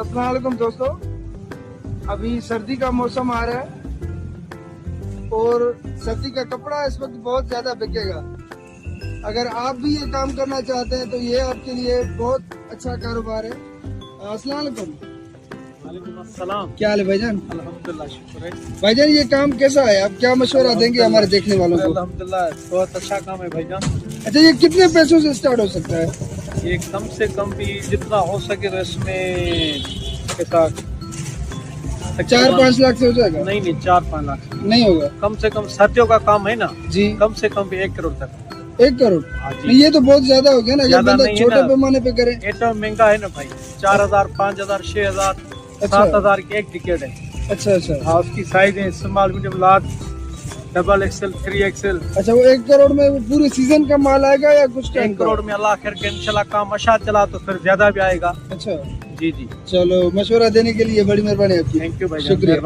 अस्सलाम वालेकुम दोस्तों, अभी सर्दी का मौसम आ रहा है और सर्दी का कपड़ा इस वक्त बहुत ज्यादा बिकेगा। अगर आप भी ये काम करना चाहते हैं तो ये आपके लिए बहुत अच्छा कारोबार है। अस्सलाम वालेकुम। वालेकुम अस्सलाम। क्या हाल है भाईजान? अल्हम्दुलिल्लाह, शुक्र है भाईजान ये काम कैसा है? आप क्या मशवरा देंगे हमारे देखने वालों को? अल्हम्दुलिल्लाह, बहुत अच्छा काम है भाईजान। अच्छा, ये कितने पैसों से स्टार्ट हो सकता है? ये कम से कम भी जितना हो सके तो इसमें कैसा 4-5 लाख से हो जाएगा? नहीं 4-5 लाख नहीं होगा। कम से कम सर्दियों का काम है ना जी, कम से कम भी 1 करोड़ तक। 1 करोड़? हाँ जी। नहीं, ये तो बहुत ज्यादा हो गया ना। अगर ज्यादा बंदा नहीं है छोटे ना। पैमाने पे करे। ये तो महंगा है ना भाई, 4000, 5000, 6000, अच्छा। 7000 की एक टिकट है। अच्छा। हाँ, उसकी साइज है small, medium, large, double XL, 3XL। अच्छा, वो 1 करोड़ में वो पूरे सीजन का माल आएगा या कुछ टाइम 1 करोड़ में अल्लाह खैर के इंशाल्लाह काम अच्छा चला तो फिर ज्यादा भी आएगा। अच्छा, जी जी, चलो, मशवरा देने के लिए बड़ी मेहरबानी आपकी। थैंक यू भाई, शुक्रिया।